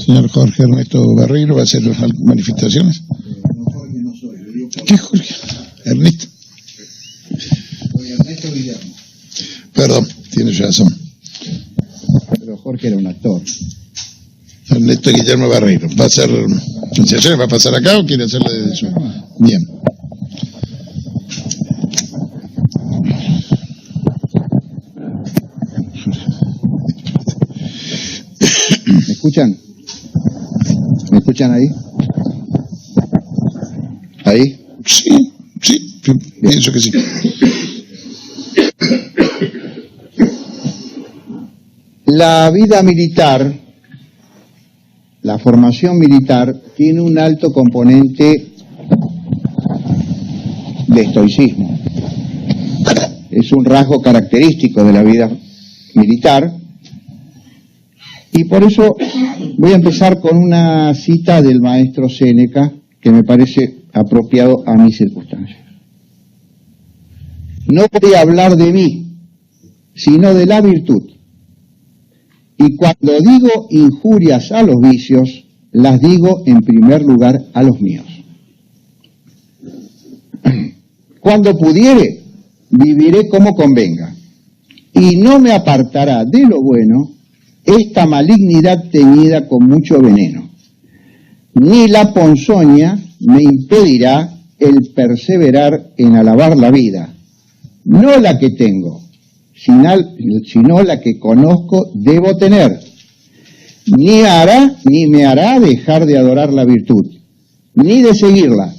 Señor Jorge Ernesto Barreiro, ¿va a hacer manifestaciones? No, Jorge no soy. ¿Qué Jorge? Ernesto. Soy Ernesto Guillermo. Perdón, tiene razón. Pero Jorge era un actor. Ernesto Guillermo Barreiro. ¿Va a hacer manifestaciones? ¿Va a pasar acá o quiere hacerle de eso? Bien. ¿Me escuchan? ¿Me escuchan ahí? ¿Ahí? Sí, pienso que sí. La vida militar, la formación militar, tiene un alto componente de estoicismo. Es un rasgo característico de la vida militar. Y por eso voy a empezar con una cita del maestro Séneca que me parece apropiado a mis circunstancias. No voy a hablar de mí, sino de la virtud. Y cuando digo injurias a los vicios, las digo en primer lugar a los míos. Cuando pudiere, viviré como convenga, y no me apartará de lo bueno esta malignidad teñida con mucho veneno, ni la ponzoña me impedirá el perseverar en alabar la vida, no la que tengo, sino la que conozco debo tener, ni me hará dejar de adorar la virtud, ni de seguirla,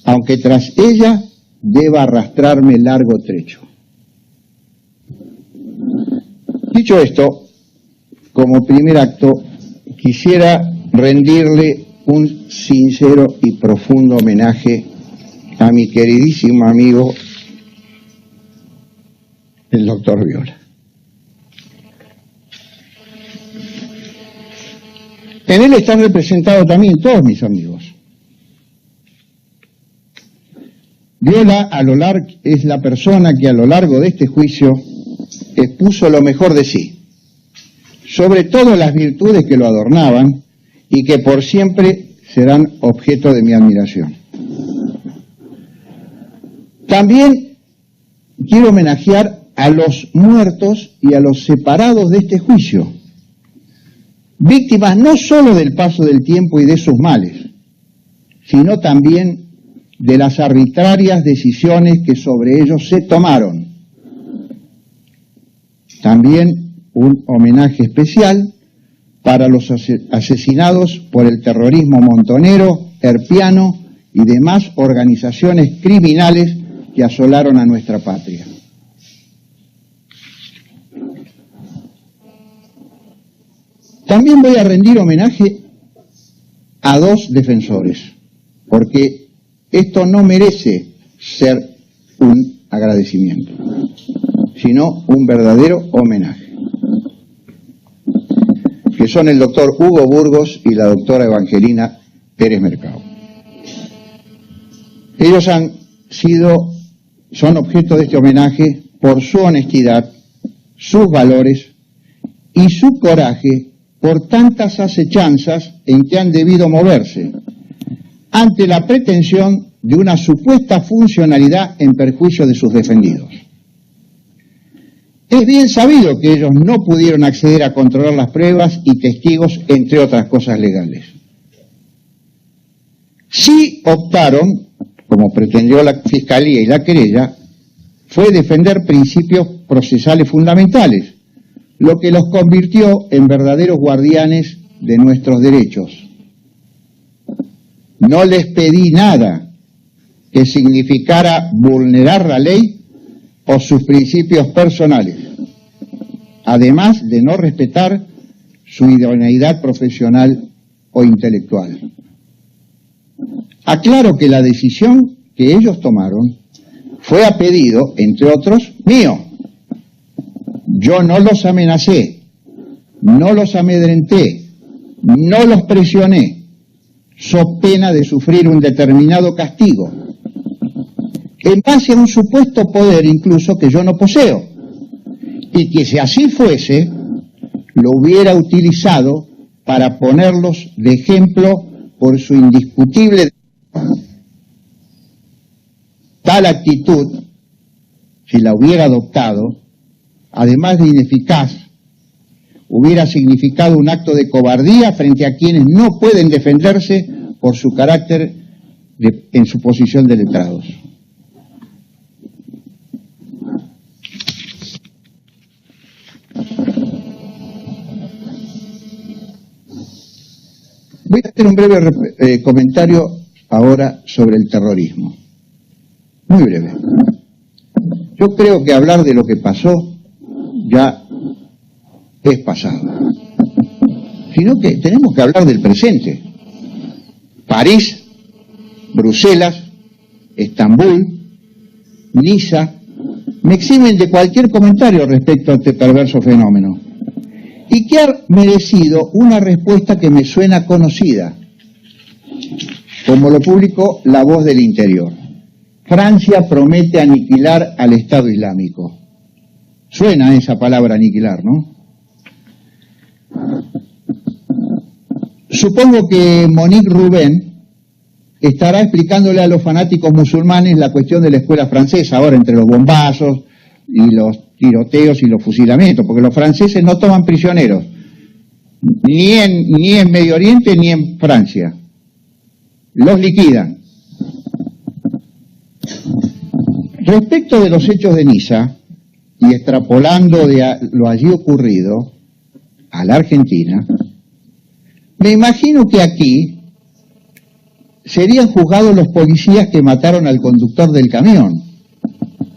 aunque tras ella deba arrastrarme largo trecho. Dicho esto, como primer acto, quisiera rendirle un sincero y profundo homenaje a mi queridísimo amigo, el doctor Viola. En él están representados también todos mis amigos. Viola es la persona que a lo largo de este juicio expuso lo mejor de sí, sobre todo las virtudes que lo adornaban y que por siempre serán objeto de mi admiración. También quiero homenajear a los muertos y a los separados de este juicio, víctimas no solo del paso del tiempo y de sus males, sino también de las arbitrarias decisiones que sobre ellos se tomaron. También un homenaje especial para los asesinados por el terrorismo montonero, herpiano y demás organizaciones criminales que asolaron a nuestra patria. También voy a rendir homenaje a dos defensores, porque esto no merece ser un agradecimiento, sino un verdadero homenaje, que son el doctor Hugo Burgos y la doctora Evangelina Pérez Mercado. Ellos son objeto de este homenaje por su honestidad, sus valores y su coraje por tantas acechanzas en que han debido moverse ante la pretensión de una supuesta funcionalidad en perjuicio de sus defendidos. Es bien sabido que ellos no pudieron acceder a controlar las pruebas y testigos, entre otras cosas legales. Sí optaron, como pretendió la Fiscalía y la querella, fue defender principios procesales fundamentales, lo que los convirtió en verdaderos guardianes de nuestros derechos. No les pedí nada que significara vulnerar la ley o sus principios personales, además de no respetar su idoneidad profesional o intelectual. Aclaro que la decisión que ellos tomaron fue a pedido, entre otros, mío. Yo no los amenacé, no los amedrenté, no los presioné, so pena de sufrir un determinado castigo, en base a un supuesto poder incluso que yo no poseo, y que si así fuese, lo hubiera utilizado para ponerlos de ejemplo por su indiscutible. Tal actitud, si la hubiera adoptado, además de ineficaz, hubiera significado un acto de cobardía frente a quienes no pueden defenderse por su carácter en su posición de letrados. Voy a hacer un breve comentario ahora sobre el terrorismo. Muy breve. Yo creo que hablar de lo que pasó ya es pasado. Sino que tenemos que hablar del presente. París, Bruselas, Estambul, Niza, me eximen de cualquier comentario respecto a este perverso fenómeno. Y que ha merecido una respuesta que me suena conocida, como lo publicó La Voz del Interior. Francia promete aniquilar al Estado Islámico. Suena esa palabra aniquilar, ¿no? Supongo que Monique Rubin estará explicándole a los fanáticos musulmanes la cuestión de la escuela francesa, ahora entre los bombazos y los tiroteos y los fusilamientos, porque los franceses no toman prisioneros, ni en Medio Oriente ni en Francia. Los liquidan. Respecto de los hechos de Niza, y extrapolando de lo allí ocurrido a la Argentina, me imagino que aquí serían juzgados los policías que mataron al conductor del camión,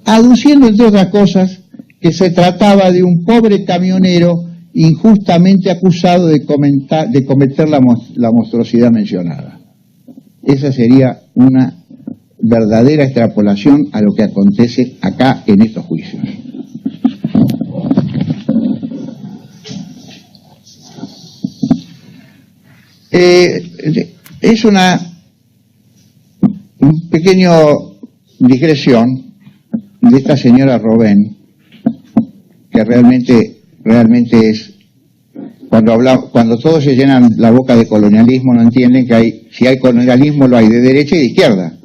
aduciendo entre otras cosas que se trataba de un pobre camionero injustamente acusado de cometer la monstruosidad mencionada. Esa sería una verdadera extrapolación a lo que acontece acá en estos juicios. Es una pequeña digresión de esta señora Robén, que realmente es, cuando todos se llenan la boca de colonialismo, no entienden que si hay colonialismo lo hay de derecha y de izquierda.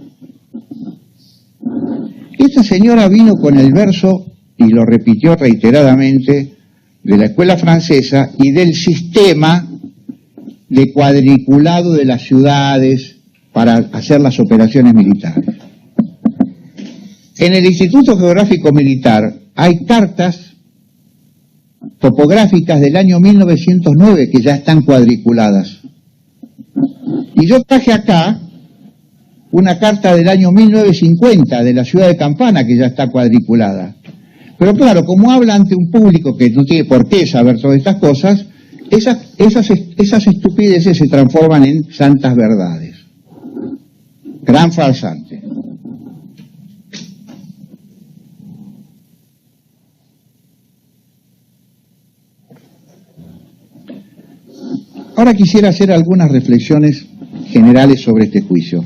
Esta señora vino con el verso, y lo repitió reiteradamente, de la escuela francesa y del sistema de cuadriculado de las ciudades para hacer las operaciones militares. En el Instituto Geográfico Militar hay cartas topográficas del año 1909 que ya están cuadriculadas. Y yo traje acá una carta del año 1950 de la ciudad de Campana que ya está cuadriculada. Pero claro, como habla ante un público que no tiene por qué saber todas estas cosas, esas estupideces se transforman en santas verdades. Gran farsante. Ahora quisiera hacer algunas reflexiones generales sobre este juicio.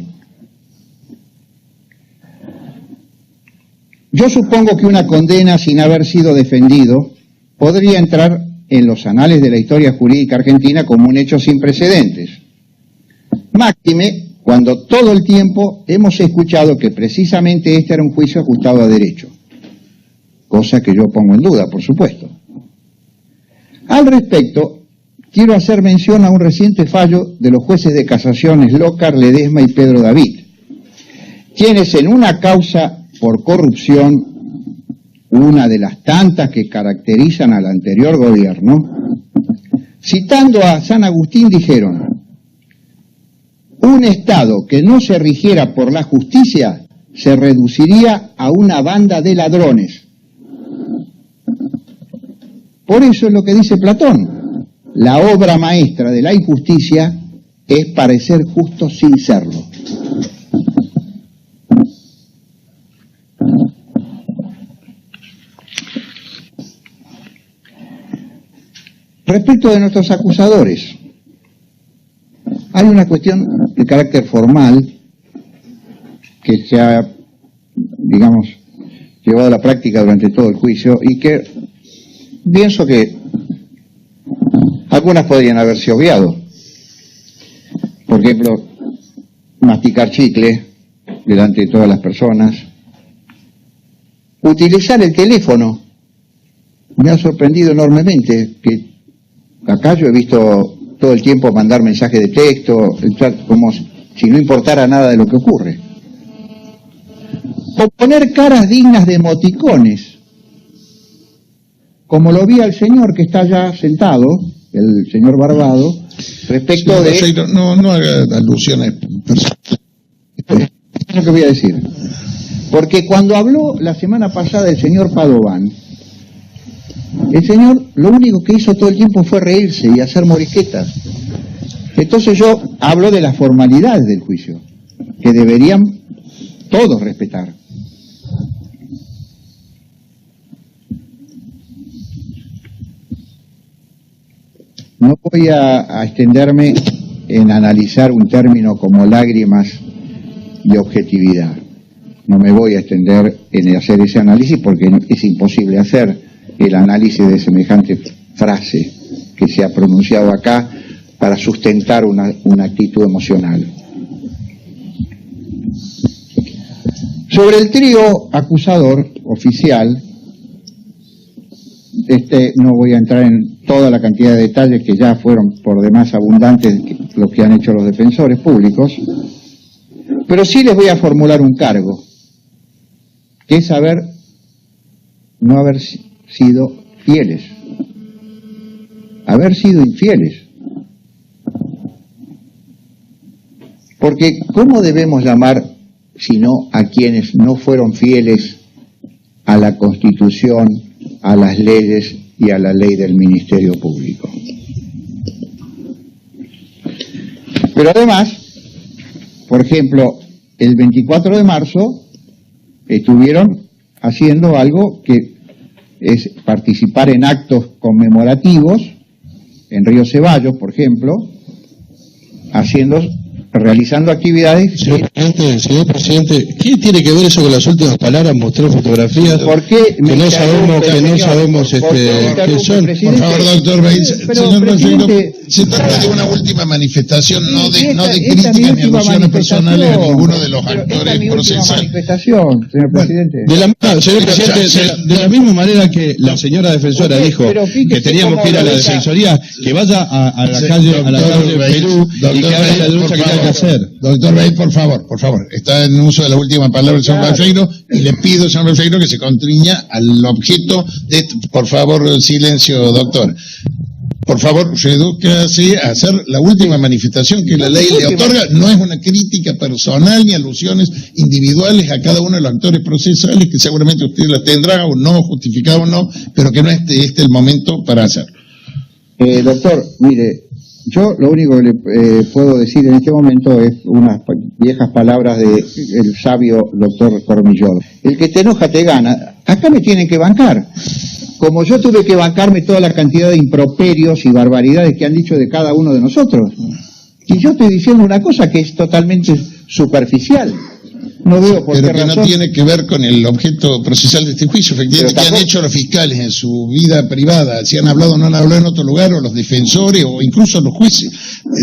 Yo supongo que una condena sin haber sido defendido podría entrar en los anales de la historia jurídica argentina como un hecho sin precedentes. Máxime cuando todo el tiempo hemos escuchado que precisamente este era un juicio ajustado a derecho, cosa que yo pongo en duda, por supuesto. Al respecto, quiero hacer mención a un reciente fallo de los jueces de casación Eslocar, Ledesma y Pedro David, quienes en una causa por corrupción, una de las tantas que caracterizan al anterior gobierno, citando a San Agustín dijeron: un Estado que no se rigiera por la justicia se reduciría a una banda de ladrones. Por eso es lo que dice Platón: la obra maestra de la injusticia es parecer justo sin serlo. Respecto de nuestros acusadores, hay una cuestión de carácter formal que se ha, digamos, llevado a la práctica durante todo el juicio y que pienso que algunas podrían haberse obviado. Por ejemplo, masticar chicle delante de todas las personas, utilizar el teléfono. Me ha sorprendido enormemente que acá yo he visto todo el tiempo mandar mensajes de texto, como si no importara nada de lo que ocurre. O poner caras dignas de emoticones, como lo vi al señor que está allá sentado, el señor Barbado, respecto de... No haga alusiones personales. Es lo que voy a decir. Porque cuando habló la semana pasada el señor Padovan, el señor lo único que hizo todo el tiempo fue reírse y hacer morisquetas. Entonces yo hablo de las formalidades del juicio, que deberían todos respetar. No voy a extenderme en analizar un término como lágrimas de objetividad. No me voy a extender en hacer ese análisis porque es imposible hacer el análisis de semejante frase que se ha pronunciado acá para sustentar una actitud emocional. Sobre el trío acusador oficial, no voy a entrar en toda la cantidad de detalles que ya fueron por demás abundantes los que han hecho los defensores públicos, pero sí les voy a formular un cargo, que es no haber sido fieles, haber sido infieles. Porque ¿cómo debemos llamar sino a quienes no fueron fieles a la Constitución, a las leyes y a la ley del Ministerio Público? Pero además, por ejemplo, el 24 de marzo estuvieron haciendo algo que es participar en actos conmemorativos en Río Ceballos, por ejemplo, realizando actividades. Señor presidente, ¿qué tiene que ver eso con las últimas palabras? Mostró fotografías ¿Por qué que no sabemos qué son. Por favor, doctor Beis, señor presidente, se trata de una última manifestación, no de críticas ni alusiones personales a ninguno de los actores procesales. Señor presidente. Señor presidente, de la misma manera que la señora defensora dijo que teníamos que ir a la defensoría, que vaya a la calle Perú y que haga la lucha que tenga que hacer. Doctor Beis, por favor, está en uso de la última palabra el señor Balseiro, y le pido, señor Balseiro, que se contriña al objeto de... Por favor, silencio, doctor. Por favor, redúzcase a hacer la última manifestación que la ley le otorga. No es una crítica personal ni alusiones individuales a cada uno de los actores procesales, que seguramente usted las tendrá o no, justificado o no, pero que no es el momento para hacerlo. Doctor, mire, yo lo único que le puedo decir en este momento es unas viejas palabras del sabio doctor Cormillot. El que te enoja te gana. Acá me tienen que bancar. Como yo tuve que bancarme toda la cantidad de improperios y barbaridades que han dicho de cada uno de nosotros. Y yo estoy diciendo una cosa que es totalmente superficial. No veo por qué razón. Pero que no tiene que ver con el objeto procesal de este juicio. Efectivamente, ¿qué han hecho los fiscales en su vida privada? Si han hablado o no han hablado en otro lugar, o los defensores, o incluso los jueces.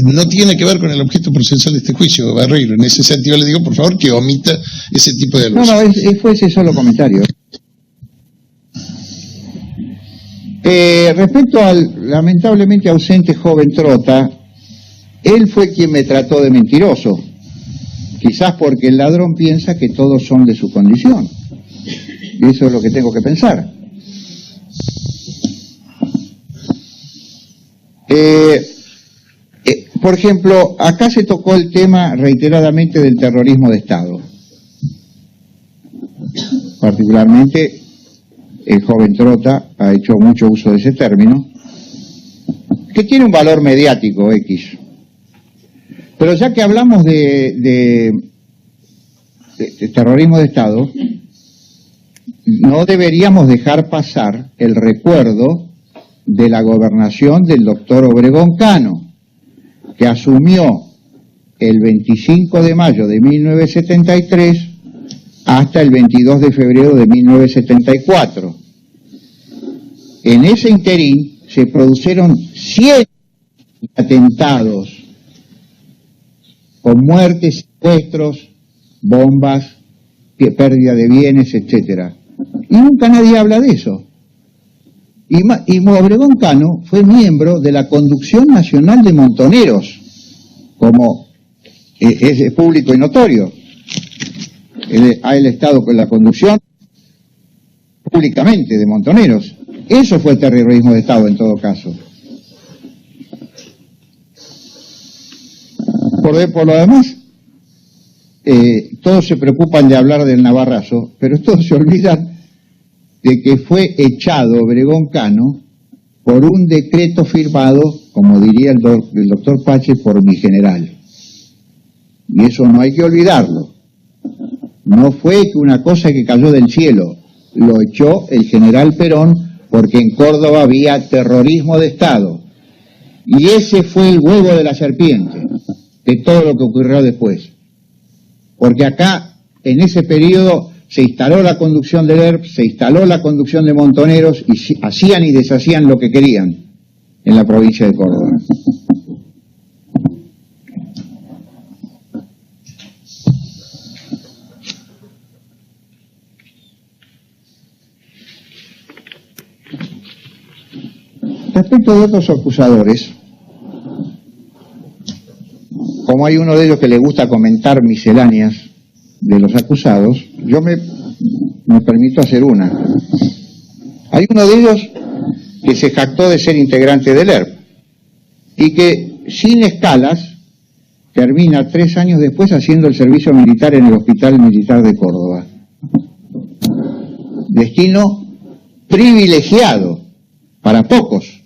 No tiene que ver con el objeto procesal de este juicio, Barreiro. En ese sentido le digo, por favor, que omita ese tipo de alusiones. No, fue ese solo comentario. Respecto al lamentablemente ausente joven Trota, él fue quien me trató de mentiroso. Quizás porque el ladrón piensa que todos son de su condición. Y eso es lo que tengo que pensar. Por ejemplo, acá se tocó el tema reiteradamente del terrorismo de Estado. Particularmente, el joven Trota ha hecho mucho uso de ese término, que tiene un valor mediático X. Pero ya que hablamos de terrorismo de Estado, no deberíamos dejar pasar el recuerdo de la gobernación del doctor Obregón Cano, que asumió el 25 de mayo de 1973 hasta el 22 de febrero de 1974. En ese interín se produjeron 7 atentados, con muertes, secuestros, bombas, pérdida de bienes, etcétera. Y nunca nadie habla de eso. Y Obregón Cano fue miembro de la Conducción Nacional de Montoneros, como es público y notorio. Él ha estado con la conducción públicamente de Montoneros. Eso fue terrorismo de Estado en todo caso. Por lo demás, todos se preocupan de hablar del Navarrazo, pero todos se olvidan de que fue echado Obregón Cano por un decreto firmado, como diría el doctor Pache, por mi general. Y eso no hay que olvidarlo. No fue que una cosa que cayó del cielo, lo echó el general Perón porque en Córdoba había terrorismo de Estado. Y ese fue el huevo de la serpiente de todo lo que ocurrió después. Porque acá, en ese periodo, se instaló la conducción del ERP, se instaló la conducción de Montoneros y hacían y deshacían lo que querían en la provincia de Córdoba. Respecto de otros acusadores, como hay uno de ellos que le gusta comentar misceláneas de los acusados, yo me permito hacer una. Hay uno de ellos que se jactó de ser integrante del ERP y que sin escalas termina 3 años después haciendo el servicio militar en el Hospital Militar de Córdoba. Destino privilegiado para pocos.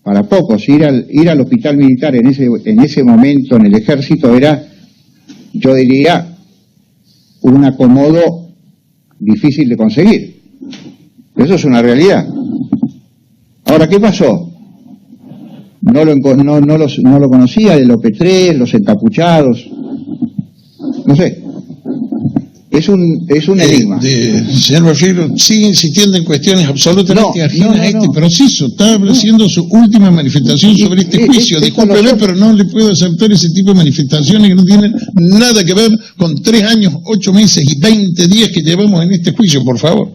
Para pocos, ir al hospital militar en ese momento en el ejército era, yo diría, un acomodo difícil de conseguir. Eso es una realidad. Ahora, ¿qué pasó? No lo conocía, el OP3, los encapuchados, no sé. Es un enigma. Señor Barfiero, sigue insistiendo en cuestiones absolutamente ajenas a este proceso. Está haciendo su última manifestación sobre este juicio. Discúlpeme, pero no le puedo aceptar ese tipo de manifestaciones que no tienen nada que ver con 3 años, 8 meses y 20 días que llevamos en este juicio, por favor.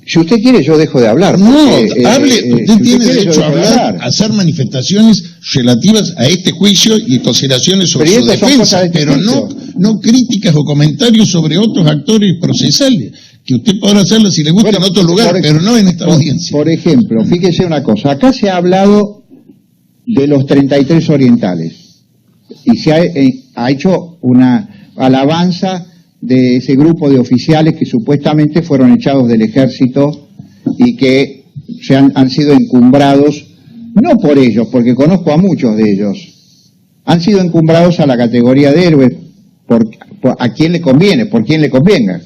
Si usted quiere, yo dejo de hablar. No, hable, usted tiene derecho a hablar, a hacer manifestaciones relativas a este juicio y consideraciones sobre su defensa, pero no críticas o comentarios sobre otros actores procesales, que usted podrá hacerlo si le gusta en otro lugar, pero no en esta audiencia. Por ejemplo, fíjese una cosa, acá se ha hablado de los 33 orientales, y se ha hecho una alabanza de ese grupo de oficiales que supuestamente fueron echados del ejército y que han sido encumbrados, no por ellos, porque conozco a muchos de ellos, han sido encumbrados a la categoría de héroes, a quien le conviene, por quien le convenga.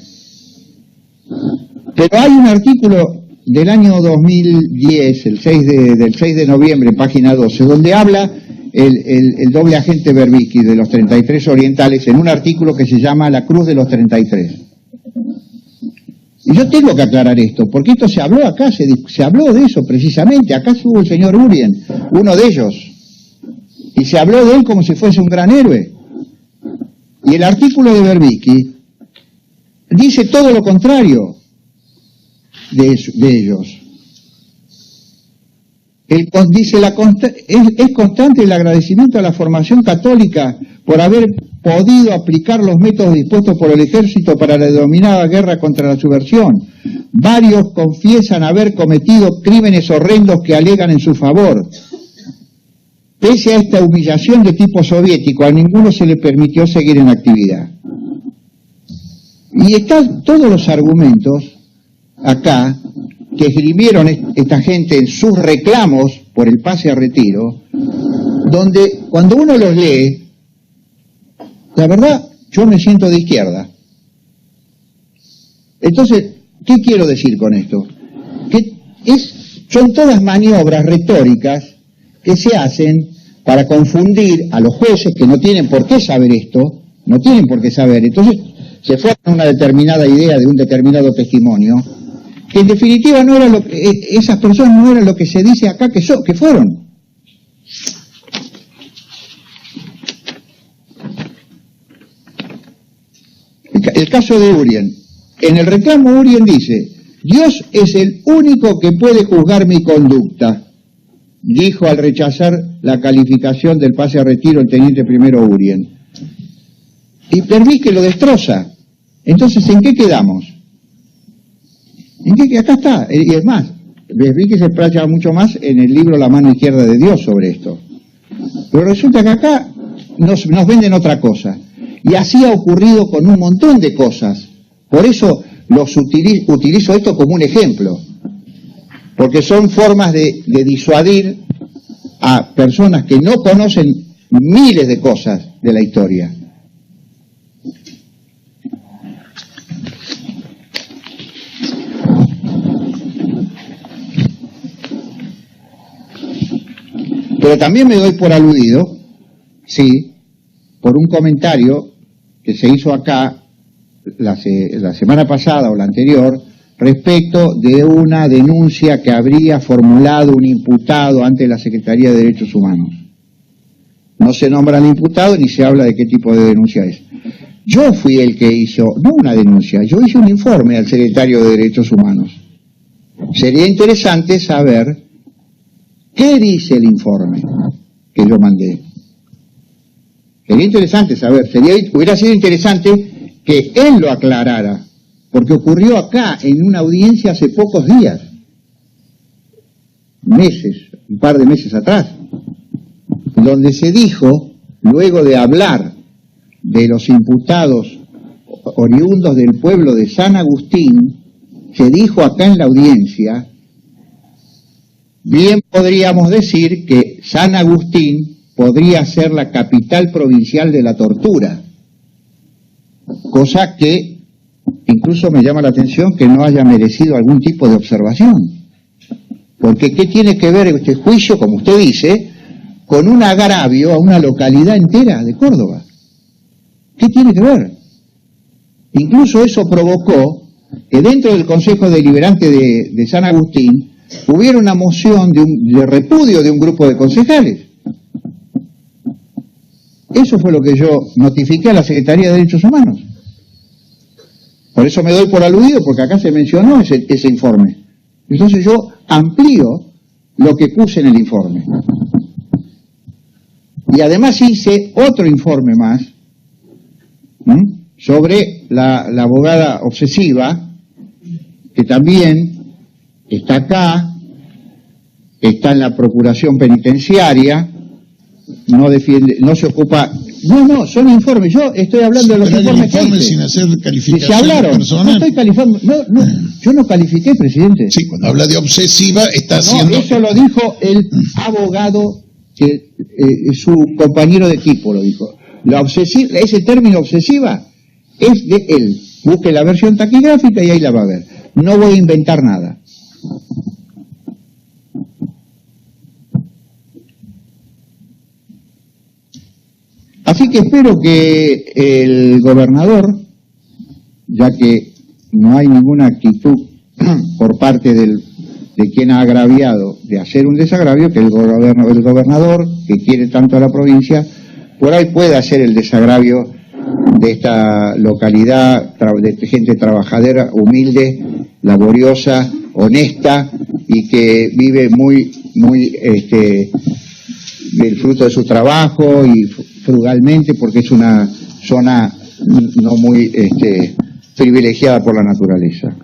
Pero hay un artículo del año 2010, del 6 de noviembre, página 12, donde habla el doble agente Berbisky de los 33 orientales en un artículo que se llama La Cruz de los 33. Y yo tengo que aclarar esto, porque esto se habló acá, se habló de eso precisamente. Acá estuvo el señor Urien, uno de ellos, y se habló de él como si fuese un gran héroe. Y el artículo de Berbisky dice todo lo contrario de ellos. Dice, es constante el agradecimiento a la formación católica por haber podido aplicar los métodos dispuestos por el ejército para la denominada guerra contra la subversión. Varios confiesan haber cometido crímenes horrendos que alegan en su favor. Pese a esta humillación de tipo soviético, a ninguno se le permitió seguir en actividad. Y están todos los argumentos acá que esgrimieron esta gente en sus reclamos por el pase a retiro, donde cuando uno los lee, la verdad, yo me siento de izquierda. Entonces, ¿qué quiero decir con esto? Que son todas maniobras retóricas que se hacen para confundir a los jueces que no tienen por qué saber esto, no tienen por qué saber. Entonces, se forma una determinada idea de un determinado testimonio, que en definitiva no era esas personas no eran lo que se dice acá que fueron. El caso de Urien. En el reclamo Urien dice: Dios es el único que puede juzgar mi conducta, dijo al rechazar la calificación del pase a retiro el teniente primero Urien. Y Pervis que lo destroza. Entonces, ¿en qué quedamos? Acá está, y es más, Pervis que se explaya mucho más en el libro La mano izquierda de Dios sobre esto. Pero resulta que acá nos venden otra cosa. Y así ha ocurrido con un montón de cosas. Por eso utilizo esto como un ejemplo. Porque son formas de disuadir a personas que no conocen miles de cosas de la historia. Pero también me doy por aludido, sí, por un comentario que se hizo acá la semana pasada o la anterior respecto de una denuncia que habría formulado un imputado ante la Secretaría de Derechos Humanos. No se nombra al imputado ni se habla de qué tipo de denuncia es. Yo fui el que hizo, no una denuncia, yo hice un informe al Secretario de Derechos Humanos. Sería interesante saber qué dice el informe que yo mandé. Sería interesante saber, hubiera sido interesante que él lo aclarara, porque ocurrió acá en una audiencia hace pocos días, un par de meses atrás, donde se dijo, luego de hablar de los imputados oriundos del pueblo de San Agustín, se dijo acá en la audiencia, bien podríamos decir que San Agustín podría ser la capital provincial de la tortura, cosa que incluso me llama la atención que no haya merecido algún tipo de observación. Porque ¿qué tiene que ver este juicio, como usted dice, con un agravio a una localidad entera de Córdoba? ¿Qué tiene que ver? Incluso eso provocó que dentro del Consejo Deliberante de San Agustín hubiera una moción de repudio de un grupo de concejales. Eso fue lo que yo notifiqué a la Secretaría de Derechos Humanos. Por eso me doy por aludido, porque acá se mencionó ese informe. Entonces yo amplío lo que puse en el informe. Y además hice otro informe más sobre la abogada obsesiva, que también está acá, está en la Procuración Penitenciaria, no se ocupa... No, son informes. Yo estoy hablando de los informes sin hacer calificación. Se hablaron. Personal. No estoy calificando. No, yo no califiqué, presidente. Sí, cuando habla de obsesiva está haciendo... Eso lo dijo el abogado, que su compañero de equipo lo dijo. La obsesiva, ese término obsesiva es de él. Busque la versión taquigráfica y ahí la va a ver. No voy a inventar nada. Así que espero que el gobernador, ya que no hay ninguna actitud por parte de quien ha agraviado de hacer un desagravio, que el gobernador, que quiere tanto a la provincia, por ahí pueda hacer el desagravio de esta localidad, de gente trabajadora, humilde, laboriosa, honesta, y que vive muy del fruto de su trabajo y frugalmente, porque es una zona no muy privilegiada por la naturaleza.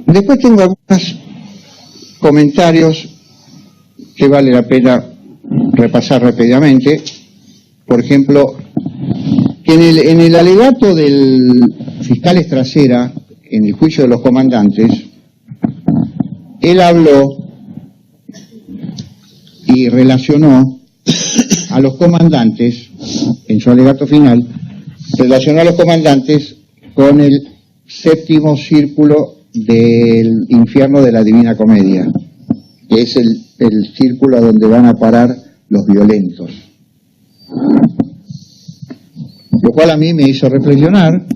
Después tengo algunos comentarios que vale la pena repasar rápidamente. Por ejemplo, que en el alegato del fiscal Estracera, en el juicio de los comandantes, él habló y relacionó a los comandantes, en su alegato final, relacionó a los comandantes con el séptimo círculo del infierno de la Divina Comedia, que es el círculo a donde van a parar los violentos. Lo cual a mí me hizo reflexionar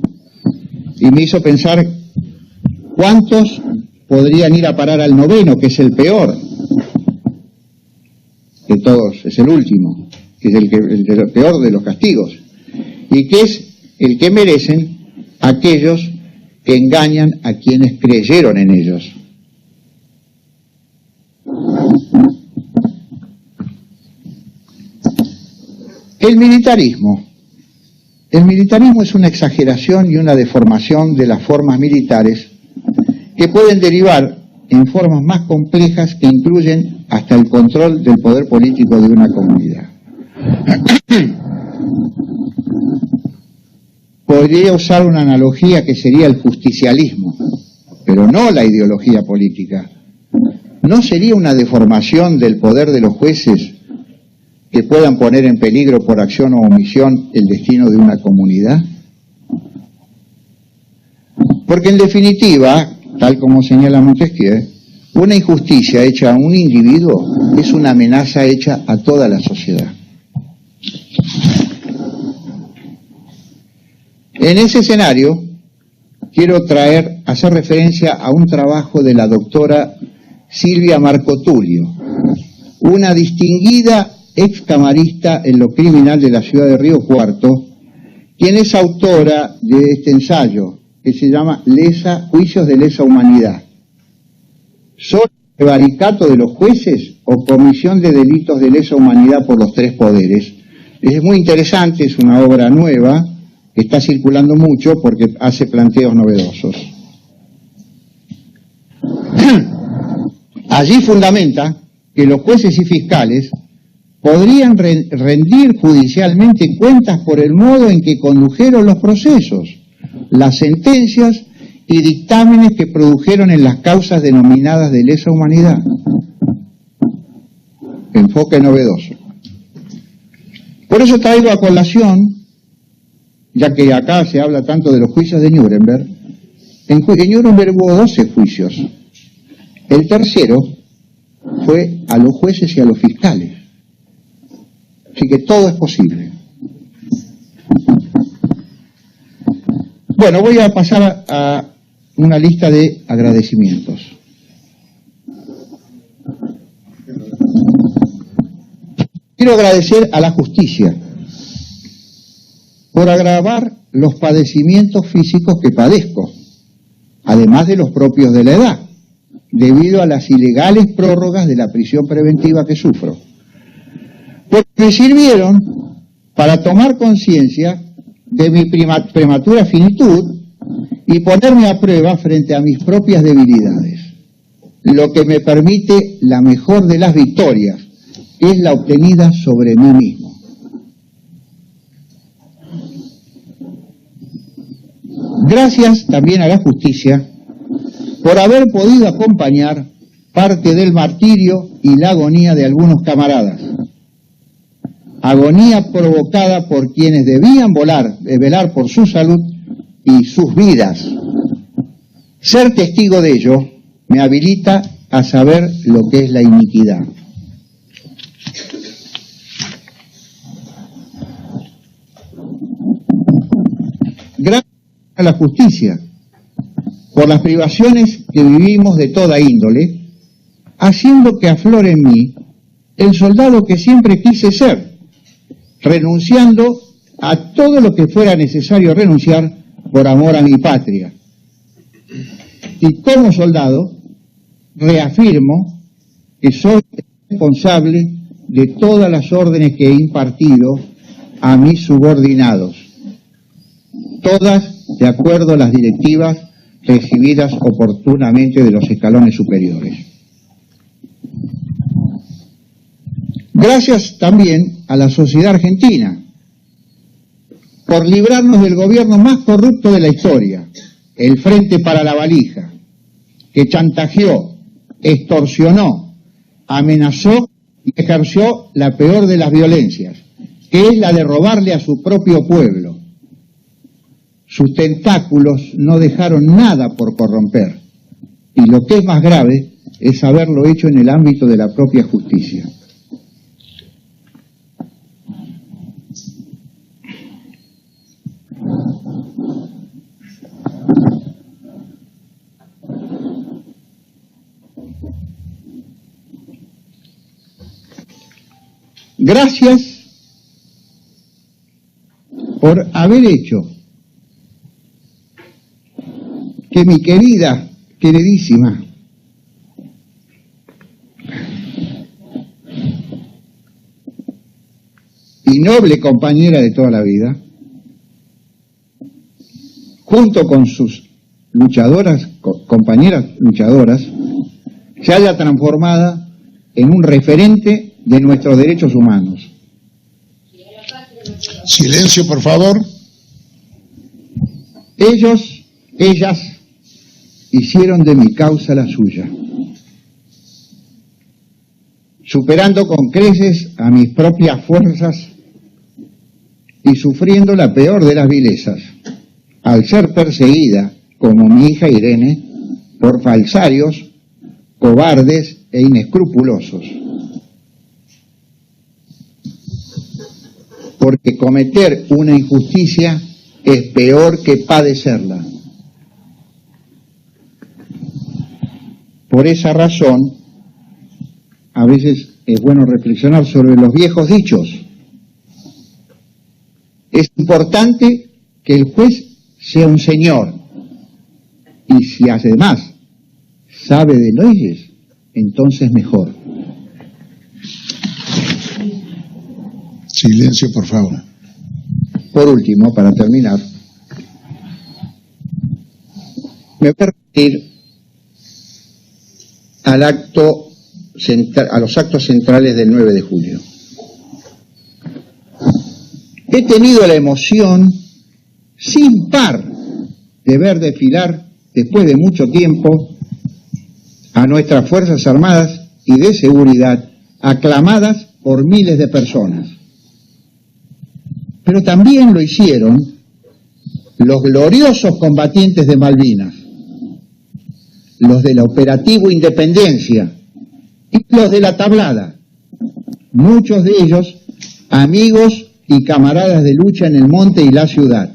y me hizo pensar cuántos podrían ir a parar al noveno, que es el peor de todos, es el último, que es el peor de los castigos, y que es el que merecen aquellos que engañan a quienes creyeron en ellos. El militarismo es una exageración y una deformación de las formas militares que pueden derivar en formas más complejas que incluyen hasta el control del poder político de una comunidad. Podría usar una analogía que sería el justicialismo, pero no la ideología política. ¿No sería una deformación del poder de los jueces que puedan poner en peligro por acción o omisión el destino de una comunidad? Porque en definitiva, tal como señala Montesquieu, una injusticia hecha a un individuo es una amenaza hecha a toda la sociedad. En ese escenario, quiero hacer referencia a un trabajo de la doctora Silvia Marcotulio, una distinguida excamarista en lo criminal de la ciudad de Río Cuarto, quien es autora de este ensayo, que se llama Juicios de lesa humanidad. ¿Son prevaricato de los jueces o comisión de delitos de lesa humanidad por los tres poderes? Es muy interesante, es una obra nueva, que está circulando mucho porque hace planteos novedosos. Allí fundamenta que los jueces y fiscales podrían rendir judicialmente cuentas por el modo en que condujeron los procesos, las sentencias y dictámenes que produjeron en las causas denominadas de lesa humanidad. Enfoque novedoso. Por eso traigo a colación, ya que acá se habla tanto de los juicios de Nuremberg, en Nuremberg hubo 12 juicios. El tercero fue a los jueces y a los fiscales. Así que todo es posible. Bueno, voy a pasar a una lista de agradecimientos. Quiero agradecer a la justicia por agravar los padecimientos físicos que padezco, además de los propios de la edad, debido a las ilegales prórrogas de la prisión preventiva que sufro. Porque me sirvieron para tomar conciencia de mi prematura finitud y ponerme a prueba frente a mis propias debilidades, lo que me permite la mejor de las victorias, que es la obtenida sobre mí mismo. Gracias también a la justicia por haber podido acompañar parte del martirio y la agonía de algunos camaradas. Agonía provocada por quienes debían velar por su salud y sus vidas. Ser testigo de ello me habilita a saber lo que es la iniquidad. Gracias a la justicia por las privaciones que vivimos de toda índole, haciendo que aflore en mí el soldado que siempre quise ser, renunciando a todo lo que fuera necesario renunciar por amor a mi patria. Y como soldado, reafirmo que soy responsable de todas las órdenes que he impartido a mis subordinados, todas de acuerdo a las directivas recibidas oportunamente de los escalones superiores. Gracias también a la sociedad argentina por librarnos del gobierno más corrupto de la historia, el Frente para la Valija, que chantajeó, extorsionó, amenazó y ejerció la peor de las violencias, que es la de robarle a su propio pueblo. sus tentáculos no dejaron nada por corromper, y lo que es más grave es haberlo hecho en el ámbito de la propia justicia. Gracias por haber hecho que mi querida, queridísima, y noble compañera de toda la vida, junto con sus compañeras luchadoras, se haya transformada en un referente de nuestros derechos humanos. Silencio, por favor. Ellas hicieron de mi causa la suya, superando con creces a mis propias fuerzas y sufriendo la peor de las vilezas, al ser perseguida, como mi hija Irene, por falsarios, cobardes e inescrupulosos. Porque cometer una injusticia es peor que padecerla. Por esa razón, a veces es bueno reflexionar sobre los viejos dichos. Es importante que el juez sea un señor, y si además sabe de leyes, entonces mejor. Silencio, por favor. Por último, para terminar, me voy a referir a los actos centrales del 9 de julio. He tenido la emoción sin par de ver desfilar, después de mucho tiempo, a nuestras Fuerzas Armadas y de Seguridad, aclamadas por miles de personas. Pero también lo hicieron los gloriosos combatientes de Malvinas, los del Operativo Independencia y los de la Tablada, muchos de ellos amigos y camaradas de lucha en el monte y la ciudad.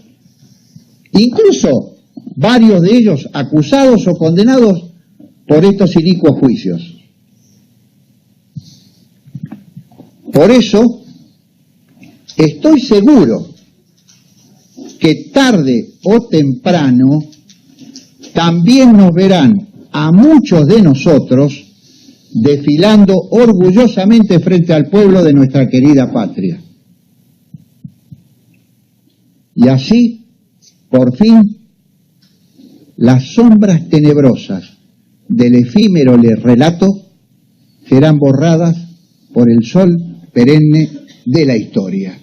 Incluso varios de ellos acusados o condenados por estos inicuos juicios. Por eso, estoy seguro que tarde o temprano también nos verán a muchos de nosotros desfilando orgullosamente frente al pueblo de nuestra querida patria. Y así, por fin, las sombras tenebrosas del efímero relato serán borradas por el sol perenne de la historia.